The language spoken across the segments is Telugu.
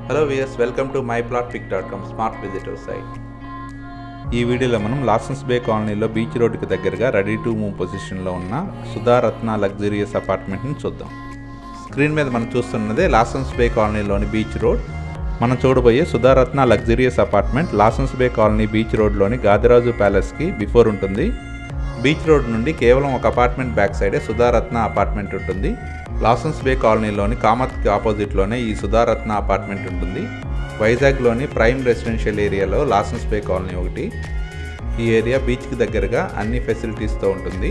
Hello viewers, welcome to myplotpic.com smart visitor site. ఈ వీడియోలో మనం లాసన్స్ బే కాలనీలో బీచ్ రోడ్డుకి దగ్గరగా రెడీ టు మూవ్ పొజిషన్లో ఉన్న సుధారత్న లగ్జరియస్ అపార్ట్మెంట్ని చూద్దాం. స్క్రీన్ మీద మనం చూస్తున్నదే లాసన్స్ బే కాలనీలోని బీచ్ రోడ్. మనం చూడబోయే సుధారత్న luxurious apartment Lawsons Bay colony beach రోడ్లోని గాదిరాజు ప్యాలెస్కి బిఫోర్ ఉంటుంది. బీచ్ రోడ్ నుండి కేవలం ఒక అపార్ట్మెంట్ బ్యాక్ సైడే సుధారత్న అపార్ట్మెంట్ ఉంటుంది. లాసన్స్ బే కాలనీలోని కామత్కి ఆపోజిట్లోనే ఈ సుధారత్న అపార్ట్మెంట్ ఉంటుంది. వైజాగ్లోని ప్రైమ్ రెసిడెన్షియల్ ఏరియాలో లాసన్స్ బే కాలనీ ఒకటి. ఈ ఏరియా బీచ్కి దగ్గరగా అన్ని ఫెసిలిటీస్తో ఉంటుంది.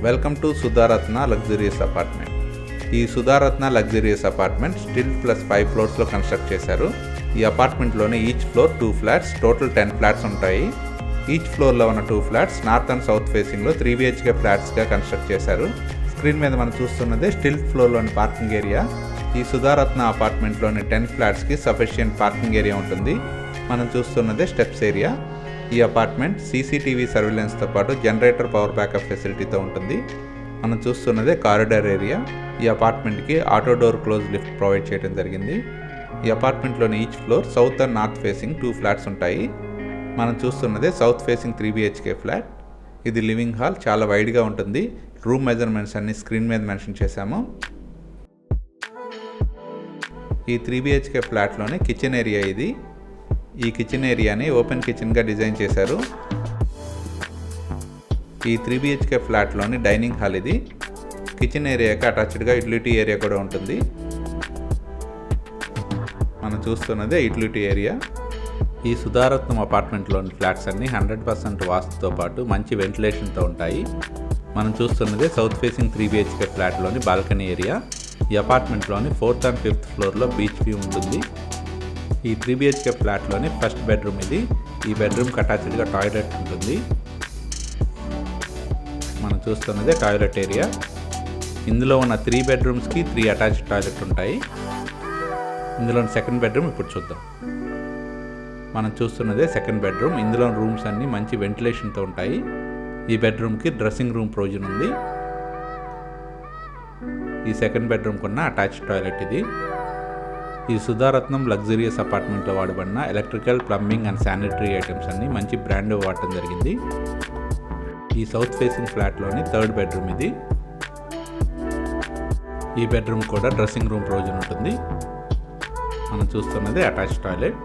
Welcome to Sudharatna luxurious apartment. ఈ Sudharatna luxurious apartment stilt plus 5 ఫ్లోర్స్లో కన్స్ట్రక్ట్ చేశారు. ఈ అపార్ట్మెంట్లోనే each floor 2 flats, total 10 flats ఉంటాయి. ఈచ్ ఫ్లోర్లో ఉన్న 2 ఫ్లాట్స్ నార్త్ అండ్ సౌత్ ఫేసింగ్లో 3 BHK ఫ్లాట్స్గా కన్స్ట్రక్ట్ చేశారు. స్క్రీన్ మీద మనం చూస్తున్నదే స్టిల్ ఫ్లోర్లోని పార్కింగ్ ఏరియా. ఈ సుధారత్న అపార్ట్మెంట్లోని 10 ఫ్లాట్స్కి సఫిషియెంట్ పార్కింగ్ ఏరియా ఉంటుంది. మనం చూస్తున్నదే స్టెప్స్ ఏరియా. ఈ అపార్ట్మెంట్ CCTV సర్వేలెన్స్తో పాటు జనరేటర్ పవర్ బ్యాకప్ ఫెసిలిటీతో ఉంటుంది. మనం చూస్తున్నదే కారిడార్ ఏరియా. ఈ అపార్ట్మెంట్కి auto door close lift provide చేయడం జరిగింది. ఈ అపార్ట్మెంట్లోని each floor south and north facing 2 flats ఉంటాయి. మనం చూస్తున్నదే సౌత్ ఫేసింగ్ 3 BHK ఫ్లాట్. ఇది లివింగ్ హాల్, చాలా వైడ్గా ఉంటుంది. రూమ్ మెజర్మెంట్స్ అన్ని స్క్రీన్ మీద మెన్షన్ చేశాము. ఈ 3 BHK ఫ్లాట్లోనే కిచెన్ ఏరియా ఇది. ఈ కిచెన్ ఏరియాని ఓపెన్ కిచెన్గా డిజైన్ చేశారు. ఈ 3 BHK ఫ్లాట్లోని డైనింగ్ హాల్ ఇది. కిచెన్ ఏరియాకి అటాచ్డ్గా యూటిలిటీ ఏరియా కూడా ఉంటుంది. మనం చూస్తున్నదే యూటిలిటీ ఏరియా. ఈ సుధారత్నం అపార్ట్మెంట్లోని ఫ్లాట్స్ అన్ని 100% వాస్తుతో పాటు మంచి వెంటిలేషన్తో ఉంటాయి. మనం చూస్తున్నదే సౌత్ ఫేసింగ్ 3 BHK ఫ్లాట్లోని బాల్కనీ ఏరియా. ఈ అపార్ట్మెంట్లోని 4th and 5th ఫ్లోర్లో బీచ్ వ్యూ ఉంటుంది. ఈ 3 BHK ఫ్లాట్లోని ఫస్ట్ బెడ్రూమ్ ఇది. ఈ బెడ్రూమ్కి అటాచ్డ్గా టాయిలెట్ ఉంటుంది. మనం చూస్తున్నదే టాయిలెట్ ఏరియా. ఇందులో ఉన్న 3 బెడ్రూమ్స్కి 3 అటాచ్డ్ టాయిలెట్ ఉంటాయి. ఇందులోని సెకండ్ బెడ్రూమ్ ఇప్పుడు చూద్దాం. మనం చూస్తున్నదే సెకండ్ బెడ్రూమ్. ఇందులో రూమ్స్ అన్నీ మంచి వెంటిలేషన్తో ఉంటాయి. ఈ బెడ్రూమ్కి డ్రెస్సింగ్ రూమ్ ప్రొవిజన్ ఉంది. ఈ సెకండ్ బెడ్రూమ్కి ఉన్న అటాచ్డ్ టాయిలెట్ ఇది. ఈ సుధారత్నం లగ్జరియస్ అపార్ట్మెంట్లో వాడబడిన electrical, plumbing and sanitary items అన్నీ మంచి బ్రాండ్ వాడటం జరిగింది. ఈ సౌత్ ఫేసింగ్ ఫ్లాట్లోని థర్డ్ బెడ్రూమ్ ఇది. ఈ బెడ్రూమ్ కూడా డ్రెస్సింగ్ రూమ్ ప్రొవిజన్ ఉంటుంది. మనం చూస్తున్నది అటాచ్డ్ టాయిలెట్.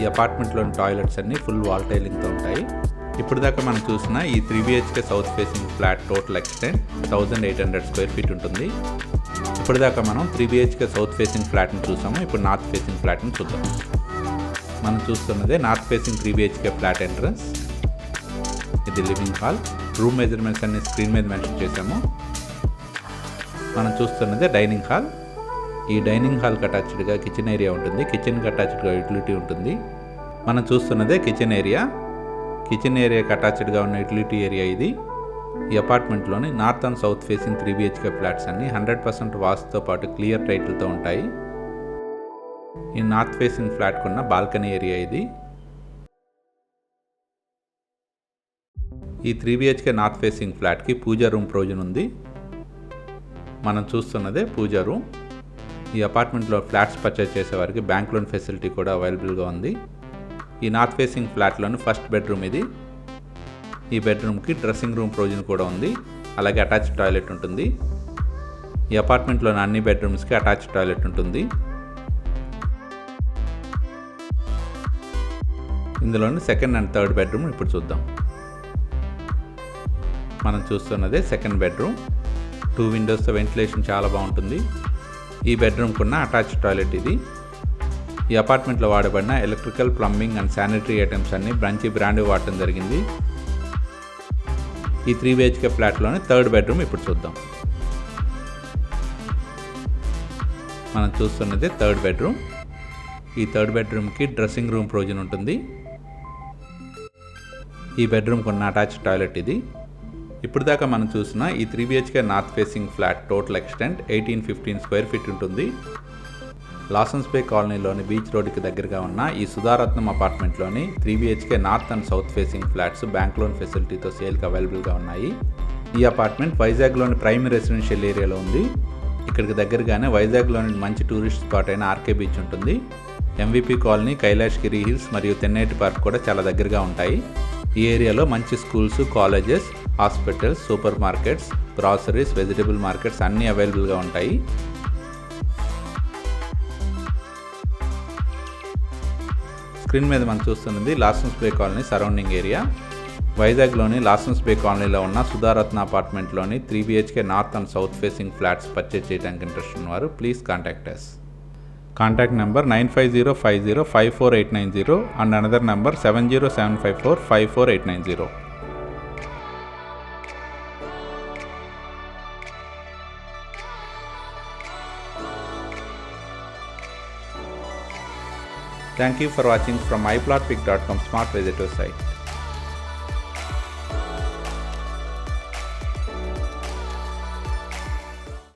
ఈ అపార్ట్మెంట్లోని టాయిలెట్స్ అన్నీ ఫుల్ వాల్ టైలింగ్తో ఉంటాయి. ఇప్పుడు దాకా మనం చూసిన ఈ 3 BHK south facing flat total extent 1800 square feet ఉంటుంది. ఇప్పుడు దాకా మనం 3 BHK సౌత్ ఫేసింగ్ ఫ్లాట్ని చూసాము. ఇప్పుడు నార్త్ ఫేసింగ్ ఫ్లాట్ని చూద్దాం. మనం చూస్తున్నదే north facing 3 BHK flat entrance. ఇది లివింగ్ హాల్. రూమ్ మెజర్మెంట్స్ అన్ని స్క్రీన్ మీద మెన్షన్ చేసాము. మనం చూస్తున్నదే డైనింగ్ హాల్. ఈ డైనింగ్ హాల్కి అటాచ్డ్గా కిచెన్ ఏరియా ఉంటుంది. కిచెన్కి అటాచ్డ్గా యూటిలిటీ ఉంటుంది. మనం చూస్తున్నదే కిచెన్ ఏరియా. కిచెన్ ఏరియాకి అటాచ్డ్గా ఉన్న యూటిలిటీ ఏరియా ఇది. ఈ అపార్ట్మెంట్లోని north and south facing 3 BHK flats అన్ని 100% వాస్తుతో పాటు క్లియర్ టైటిల్తో ఉంటాయి. ఈ నార్త్ ఫేసింగ్ ఫ్లాట్కి ఉన్న బాల్కనీ ఏరియా ఇది. ఈ 3 BHK నార్త్ ఫేసింగ్ ఫ్లాట్కి పూజా రూమ్ ప్రొవిజన్ ఉంది. మనం చూస్తున్నదే పూజా రూమ్. ఈ అపార్ట్మెంట్లో ఫ్లాట్స్ పర్చేజ్ చేసేవారికి బ్యాంక్ లోన్ ఫెసిలిటీ కూడా అవైలబుల్గా ఉంది. ఈ నార్త్ ఫేసింగ్ ఫ్లాట్లోని ఫస్ట్ బెడ్రూమ్ ఇది. ఈ బెడ్రూమ్కి డ్రెస్సింగ్ రూమ్ ప్రొవిజన్ కూడా ఉంది. అలాగే అటాచ్డ్ టాయిలెట్ ఉంటుంది. ఈ అపార్ట్మెంట్లోని అన్ని బెడ్రూమ్స్కి అటాచ్డ్ టాయిలెట్ ఉంటుంది. ఇందులోని సెకండ్ అండ్ థర్డ్ బెడ్రూమ్ ఇప్పుడు చూద్దాం. మనం చూస్తున్నదే సెకండ్ బెడ్రూమ్. 2 విండోస్తో వెంటిలేషన్ చాలా బాగుంటుంది. ఈ బెడ్రూమ్కి ఉన్న అటాచ్డ్ టాయిలెట్ ఇది. ఈ అపార్ట్మెంట్లో వాడబడిన electrical, plumbing and sanitary items అన్ని మంచి బ్రాండ్ వాడటం జరిగింది. ఈ 3 BHK ఫ్లాట్లోని థర్డ్ బెడ్రూమ్ ఇప్పుడు చూద్దాం. మనం చూస్తున్నది థర్డ్ బెడ్రూమ్. ఈ థర్డ్ బెడ్రూమ్కి డ్రెస్సింగ్ రూమ్ ప్రొవిజన్ ఉంటుంది. ఈ బెడ్రూమ్కి ఉన్న అటాచ్డ్ టాయిలెట్ ఇది. ఇప్పుడు దాకా మనం చూసిన ఈ 3 BHK north facing flat total extent 1815 square feet ఉంటుంది. లాసన్స్ బే కాలనీలోని బీచ్ రోడ్డుకి దగ్గరగా ఉన్న ఈ సుధారత్నం అపార్ట్మెంట్లోని 3 BHK north and south facing flats bank loan ఫెసిలిటీతో సేల్కి అవైలబుల్గా ఉన్నాయి. ఈ అపార్ట్మెంట్ వైజాగ్లోని ప్రైమ్ రెసిడెన్షియల్ ఏరియాలో ఉంది. ఇక్కడికి దగ్గరగానే వైజాగ్లోని మంచి టూరిస్ట్ స్పాట్ అయిన ఆర్కే బీచ్ ఉంటుంది. MVP కాలనీ, కైలాష్గిరి హిల్స్ మరియు తెన్నేటి పార్క్ కూడా చాలా దగ్గరగా ఉంటాయి. ఈ ఏరియాలో మంచి schools, colleges, hospitals, super markets, groceries, vegetable markets అన్నీ అవైలబుల్గా ఉంటాయి. స్క్రీన్ మీద మనం చూస్తున్నది Lawsons Bay colony surrounding area. వైజాగ్లోని Lawsons బే కాలనీలో ఉన్న సుధారత్న అపార్ట్మెంట్లోని 3 BHK north and south facing flats purchase చేయడానికి ఇంట్రెస్ట్ ఉన్నవారు please contact us. Contact number 9505054890 and another number 70754 Thank you for watching from myplotpic.com smart visitor site.